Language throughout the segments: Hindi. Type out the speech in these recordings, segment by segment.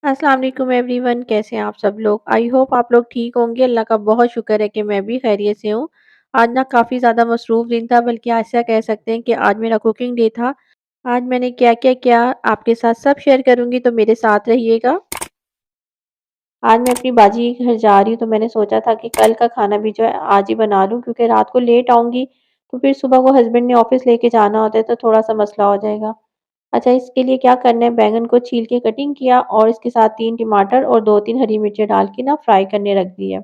अस्सलाम वालेकुम एवरीवन, कैसे हैं आप सब लोग? आई होप आप लोग ठीक होंगे। अल्लाह का बहुत शुक्र है कि मैं भी खैरियत से हूँ। आज ना काफ़ी ज़्यादा मसरूफ़ दिन था, बल्कि ऐसा कह सकते हैं कि आज मेरा कुकिंग डे था। आज मैंने क्या-क्या किया आपके साथ सब शेयर करूँगी, तो मेरे साथ रहिएगा। आज मैं अपनी बाजी के घर जा रही हूँ, तो मैंने सोचा था कि कल का खाना भी जो है आज ही बना लूँ, क्योंकि रात को लेट आऊँगी तो फिर सुबह को हस्बैंड ने ऑफिस लेके जाना होता है, तो थोड़ा-सा मसला हो जाएगा। अच्छा, इसके लिए क्या करना है, बैंगन को छील के कटिंग किया और इसके साथ 3 टमाटर और 2-3 हरी मिर्चें डाल के ना फ्राई करने रख दी है।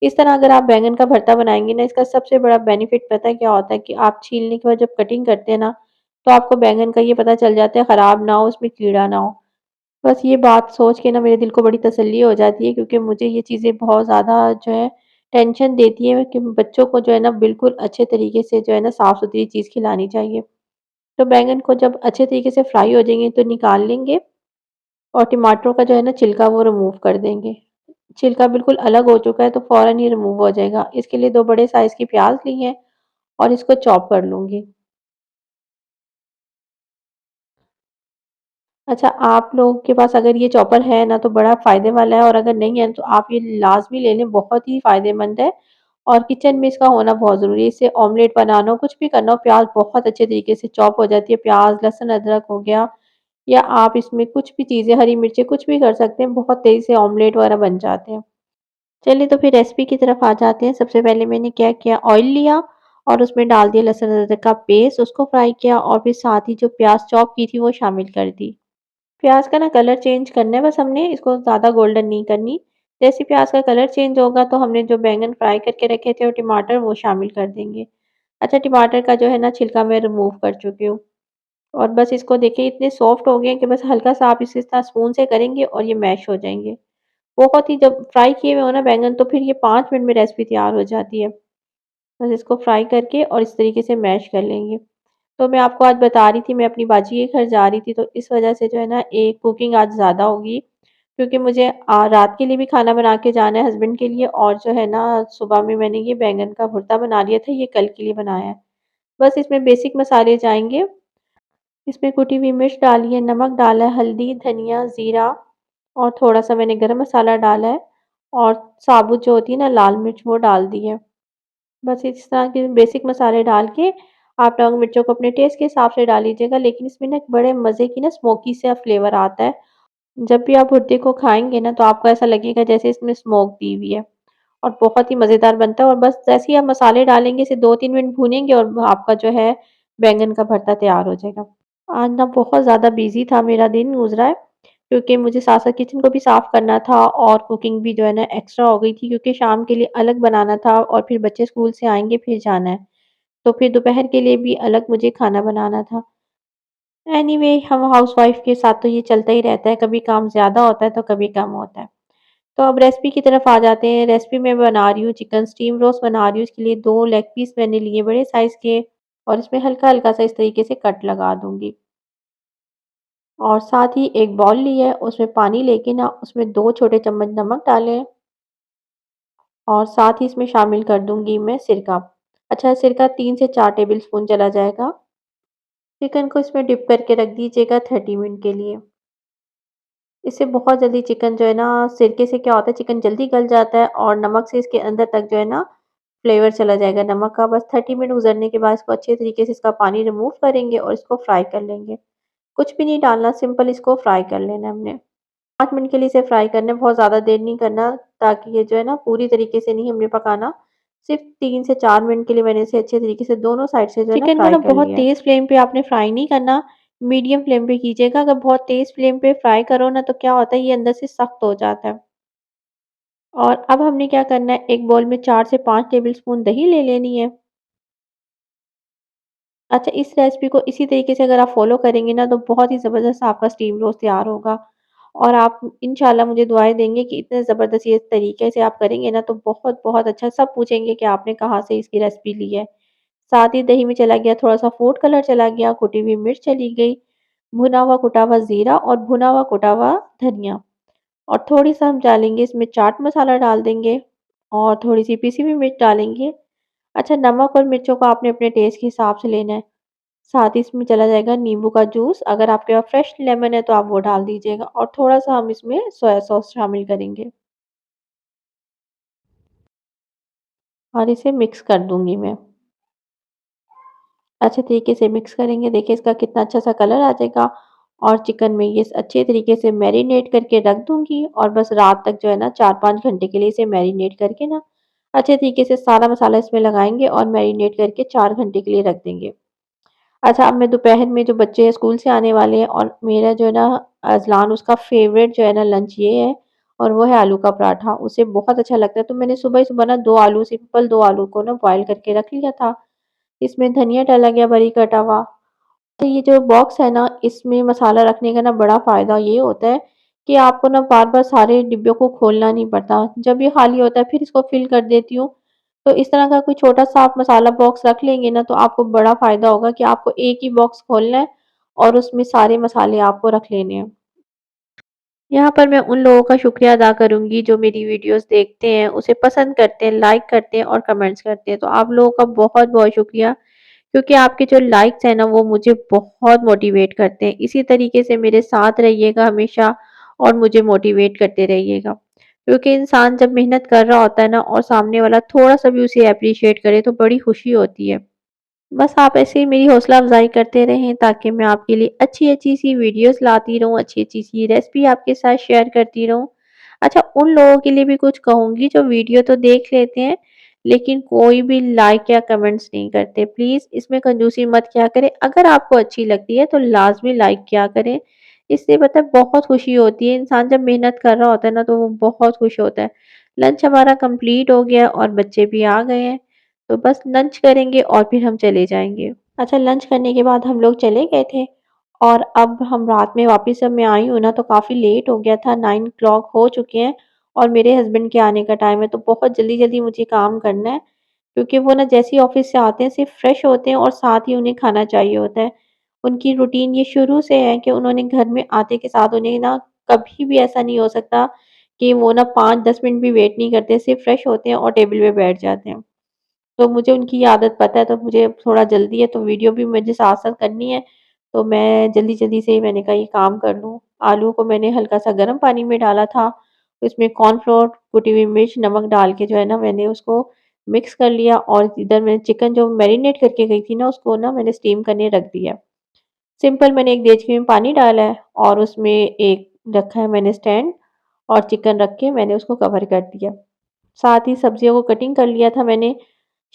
इस तरह अगर आप बैंगन का भरता बनाएँगे ना, इसका सबसे बड़ा बेनिफिट पता है क्या होता है कि आप छीलने के बाद जब कटिंग करते हैं ना, तो आपको बैंगन का ये पता चल जाता है खराब ना हो, उसमें कीड़ा ना हो। बस ये बात सोच के ना मेरे दिल को बड़ी तसल्ली हो जाती है, क्योंकि मुझे ये चीज़ें बहुत ज़्यादा जो है टेंशन देती हैं कि बच्चों को जो है ना बिल्कुल अच्छे तरीके से जो है ना साफ-सुथरी चीज़ खिलानी चाहिए। तो बैंगन को जब अच्छे तरीके से फ्राई हो जाएँगे तो निकाल लेंगे और टमाटरों का जो है ना छिलका वो रिमूव कर देंगे। छिलका बिल्कुल अलग हो चुका है तो फ़ौरन ही रिमूव हो जाएगा। इसके लिए 2 बड़े साइज़ की प्याज़ ली हैं और इसको चॉप कर लूँगी। अच्छा, आप लोगों के पास अगर ये चॉपर है ना तो बड़ा फ़ायदे वाला है, और अगर नहीं है तो आप ये लाज़मी ले लें, बहुत ही फ़ायदेमंद है और किचन में इसका होना बहुत ज़रूरी है। इससे ऑमलेट बनाना हो, कुछ भी करना हो, प्याज़ बहुत अच्छे तरीके से चॉप हो जाती है। प्याज़, लहसुन, अदरक हो गया, या आप इसमें कुछ भी चीज़ें, हरी मिर्चें कुछ भी कर सकते हैं, बहुत तेज़ी से ऑमलेट वगैरह बन जाते हैं। चलिए तो फिर रेसिपी की तरफ आ जाते हैं। सबसे पहले मैंने क्या किया, ऑयल लिया और उसमें डाल दिया लहसुन अदरक का पेस्ट, उसको फ्राई किया और फिर साथ ही जो प्याज़ चॉप की थी वो शामिल कर दी। प्याज़ का ना कलर चेंज करना है बस हमने, इसको ज़्यादा गोल्डन नहीं करनी। जैसे प्याज़ का कलर चेंज होगा तो हमने जो बैंगन फ्राई करके रखे थे और टमाटर वो शामिल कर देंगे। अच्छा, टमाटर का जो है ना छिलका मैं रिमूव कर चुकी हूँ और बस इसको देखिए इतने सॉफ्ट हो गए हैं कि बस हल्का-सा आप इसे इस तरह स्पून से करेंगे और ये मैश हो जाएँगे। बहुत ही जब फ्राई किए हुए हो ना बैंगन तो फिर ये 5 मिनट में रेसिपी तैयार हो जाती है। बस इसको फ्राई करके और इस तरीके से मैश कर लेंगे। तो मैं आपको आज बता रही थी मैं अपनी बाजी के घर जा रही थी, तो इस वज़ह से जो है ना एक कुकिंग आज ज़्यादा होगी, क्योंकि मुझे रात के लिए भी खाना बना के जाना है हस्बैंड के लिए, और जो है ना सुबह में मैंने ये बैंगन का भुर्ता बना लिया था, ये कल के लिए बनाया है। बस इसमें बेसिक मसाले जाएँगे, इसमें कुटी हुई मिर्च डाली है, नमक डाला है, हल्दी, धनिया, ज़ीरा और थोड़ा-सा मैंने गरम मसाला डाला है और साबुत जो होती है ना लाल मिर्च वो डाल दी है। बस इस तरह के बेसिक मसाले डाल के आप लौंग मिर्चों को अपने टेस्ट के हिसाब से डाल लीजिएगा, लेकिन इसमें ना एक बड़े मज़े की ना स्मोकी सा फ्लेवर आता है। जब भी आप भुर्ते को खाएँगे ना तो आपको ऐसा लगेगा जैसे इसमें स्मोक दी हुई है और बहुत ही मज़ेदार बनता है, और बस जैसे ही आप मसाले डालेंगे इसे 2-3 मिनट भूनेंगे और आपका जो है बैंगन का भरता तैयार हो जाएगा। आज ना बहुत ज़्यादा बिज़ी था मेरा दिन गुज़रा है, क्योंकि मुझे साथ-साथ किचन को भी साफ़ करना था और कुकिंग भी जो है ना एक्स्ट्रा हो गई थी, क्योंकि शाम के लिए अलग बनाना था और फिर बच्चे स्कूल से आएँगे फिर जाना है। तो फिर दोपहर के लिए भी अलग मुझे खाना बनाना था। एनीवे हम हाउसवाइफ़ के साथ तो ये चलता ही रहता है, कभी काम ज़्यादा होता है तो कभी कम होता है। तो अब रेसिपी की तरफ आ जाते हैं। रेसिपी मैं बना रही हूँ चिकन स्टीम रोस्ट बना रही हूँ। इसके लिए 2 लेग पीस मैंने लिए बड़े साइज़ के और इसमें हल्का-हल्का सा इस तरीके से कट लगा दूँगी। और साथ ही एक बाउल लिया है, उसमें पानी लेके ना उसमें 2 छोटे चम्मच नमक डाले हैं और साथ ही इसमें शामिल कर दूँगी मैं सिरका। अच्छा, सिरका 3 से 4 टेबल स्पून चला जाएगा। चिकन को इसमें डिप करके रख दीजिएगा 30 मिनट के लिए। इससे बहुत जल्दी चिकन जो है ना, सिरके से क्या होता है चिकन जल्दी गल जाता है और नमक से इसके अंदर तक जो है ना फ्लेवर चला जाएगा नमक का। बस 30 मिनट गुजरने के बाद इसको अच्छे तरीके से इसका पानी रिमूव करेंगे और इसको फ्राई कर लेंगे। कुछ भी नहीं डालना, सिंपल इसको फ्राई कर लेना है हमने। 5 मिनट के लिए इसे फ्राई करना है, बहुत ज़्यादा देर नहीं करना, ताकि ये जो है ना पूरी तरीके से नहीं हमने पकाना। सिर्फ़ 3 से 4 मिनट के लिए मैंने इसे अच्छे तरीके से दोनों साइड से जो है ना चिकन को फ्राई ना कर बहुत लिया है। तेज़ फ्लेम पे आपने फ्राई नहीं करना, मीडियम फ्लेम पे कीजिएगा। अगर बहुत तेज़ फ्लेम पे फ्राई करो ना तो क्या होता है ये अंदर से सख्त हो जाता है। और अब हमने क्या करना है, एक बाउल में 4 से 5 टेबलस्पून दही ले लेनी है। अच्छा, इस रेसिपी को इसी तरीके से अगर आप फ़ॉलो करेंगे ना तो बहुत ही ज़बरदस्त आपका स्टीम रोस्ट तैयार होगा, और आप इंशाल्लाह मुझे दुआएँ देंगे कि इतने ज़बरदस्त ये तरीके से आप करेंगे ना तो बहुत-बहुत अच्छा, सब पूछेंगे कि आपने कहाँ से इसकी रेसिपी ली है। साथ ही दही में चला गया थोड़ा-सा फूड कलर चला गया, कुटी हुई मिर्च चली गई, भुना हुआ कुटा हुआ ज़ीरा और भुना हुआ कुटा हुआ धनिया, और थोड़ी-सा हम डालेंगे इसमें चाट मसाला डाल देंगे और थोड़ी-सी पिसी हुई मिर्च डालेंगे। अच्छा, नमक और मिर्चों को आपने अपने टेस्ट के हिसाब से लेना है। साथ ही इसमें चला जाएगा नींबू का जूस, अगर आपके पास फ्रेश लेमन है तो आप वो डाल दीजिएगा और थोड़ा-सा हम इसमें सोया सॉस शामिल करेंगे और इसे मिक्स कर दूँगी मैं। अच्छे तरीके से मिक्स करेंगे, देखिए इसका कितना अच्छा-सा कलर आ जाएगा और चिकन में ये अच्छे तरीके से मैरिनेट करके रख दूँगी और बस रात तक जो है ना 4-5 घंटे के लिए इसे मैरिनेट करके ना अच्छे तरीके से सारा मसाला इसमें लगाएँगे और मैरिनेट करके 4 घंटे के लिए रख देंगे। अच्छा, अब मैं दोपहर में जो बच्चे हैं स्कूल से आने वाले हैं और मेरा जो है ना अज़लान उसका फ़ेवरेट जो है ना लंच ये है और वो है आलू का पराठा। उसे बहुत अच्छा लगता है तो मैंने सुबह ही सुबह ना 2 आलू सिंपल 2 आलू को ना बॉयल करके रख लिया था। इसमें धनिया डाला गया बारीक कटा हुआ। तो ये जो बॉक्स है ना इसमें मसाला रखने का ना बड़ा फ़ायदा ये होता है कि आपको ना बार-बार सारे डिब्बों को खोलना नहीं पड़ता। जब ये खाली होता है फिर इसको फ़िल कर देती हूँ। तो इस तरह का कोई छोटा-सा आप मसाला बॉक्स रख लेंगे ना तो आपको बड़ा फ़ायदा होगा कि आपको एक ही बॉक्स खोलना है और उसमें सारे मसाले आपको रख लेने हैं। यहाँ पर मैं उन लोगों का शुक्रिया अदा करूँगी जो मेरी वीडियोज़ देखते हैं, उसे पसंद करते हैं, लाइक करते हैं और कमेंट्स करते हैं। तो आप लोगों का बहुत-बहुत शुक्रिया क्योंकि आपके जो लाइक्स हैं ना वो मुझे बहुत मोटिवेट करते हैं। इसी तरीके से मेरे साथ रहिएगा हमेशा और मुझे मोटिवेट करते रहिएगा। क्योंकि इंसान जब मेहनत कर रहा होता है ना और सामने वाला थोड़ा-सा भी उसे एप्रिशिएट करे तो बड़ी खुशी होती है। बस आप ऐसे ही मेरी हौसला अफ़ज़ाई करते रहें ताकि मैं आपके लिए अच्छी-अच्छी सी वीडियोज़ लाती रहूँ, अच्छी-अच्छी सी रेसिपी आपके साथ शेयर करती रहूँ। अच्छा, उन लोगों के लिए भी कुछ कहूँगी जो वीडियो तो देख लेते हैं, लेकिन कोई भी लाइक या कमेंट्स नहीं करते। प्लीज़ इसमें कंजूसी मत किया करें। अगर आपको अच्छी लगती है तो लाज़मी लाइक किया करें। इससे पता है बहुत खुशी होती है, इंसान जब मेहनत कर रहा होता है ना तो वो बहुत खुश होता है। लंच हमारा कंप्लीट हो गया और बच्चे भी आ गए हैं। तो बस लंच करेंगे और फिर हम चले जाएँगे। अच्छा, लंच करने के बाद हम लोग चले गए थे और अब हम रात में वापस जब मैं आई हूँ ना तो काफ़ी लेट हो गया था, 9 क्लॉक हो चुके हैं और मेरे हस्बैंड के आने का टाइम है तो बहुत जल्दी-जल्दी मुझे काम करना है क्योंकि वो ना जैसे ही ऑफ़िस से आते हैं सिर्फ़ फ्रेश होते हैं और साथ ही उन्हें खाना चाहिए होता है। उनकी रूटीन ये शुरू से है कि उन्होंने घर में आते के साथ उन्हें ना कभी भी ऐसा नहीं हो सकता कि वो ना 5-10 मिनट भी वेट नहीं करते, सिर्फ़ फ्रेश होते हैं और टेबल पे बैठ जाते हैं। तो मुझे उनकी ये आदत पता है तो मुझे थोड़ा जल्दी है तो वीडियो भी मुझे साथ-साथ करनी है, तो मैं जल्दी-जल्दी से ही मैंने कहा ये काम कर लूँ। आलू को मैंने हल्का-सा गर्म पानी में डाला था, उसमें कॉर्नफ्लोर, कुटी हुई मिर्च, नमक डाल के जो है ना मैंने उसको मिक्स कर लिया और इधर मैंने चिकन जो मैरिनेट करके गई थी ना उसको ना मैंने स्टीम करने रख दिया। सिंपल मैंने एक देचकी में पानी डाला है और उसमें एक रखा है मैंने स्टैंड और चिकन रख के मैंने उसको कवर कर दिया। साथ ही सब्जियों को कटिंग कर लिया था मैंने,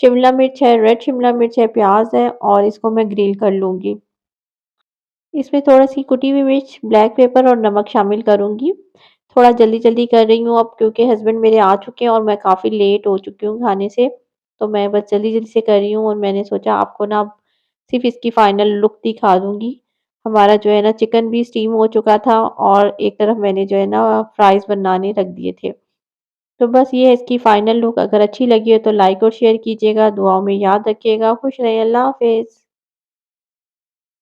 शिमला मिर्च है, रेड शिमला मिर्च है, प्याज़ है और इसको मैं ग्रिल कर लूँगी। इसमें थोड़ी-सी कुटी हुई मिर्च, ब्लैक पेपर और नमक शामिल करूँगी। थोड़ा जल्दी-जल्दी कर रही हूँ अब क्योंकि हस्बैंड मेरे आ चुके हैं और मैं काफ़ी लेट हो चुकी हूँ खाने से, तो मैं बस जल्दी-जल्दी से कर रही हूँ और मैंने सोचा आपको ना सिर्फ़ इसकी फाइनल लुक दिखा दूँगी। हमारा जो है ना चिकन भी स्टीम हो चुका था और एक तरफ मैंने जो है ना फ्राइज़ बनाने रख दिए थे। तो बस ये है इसकी फाइनल लुक, अगर अच्छी लगी हो तो लाइक और शेयर कीजिएगा, दुआओं में याद रखिएगा, खुश रहिए, अल्लाह हाफ़िज़।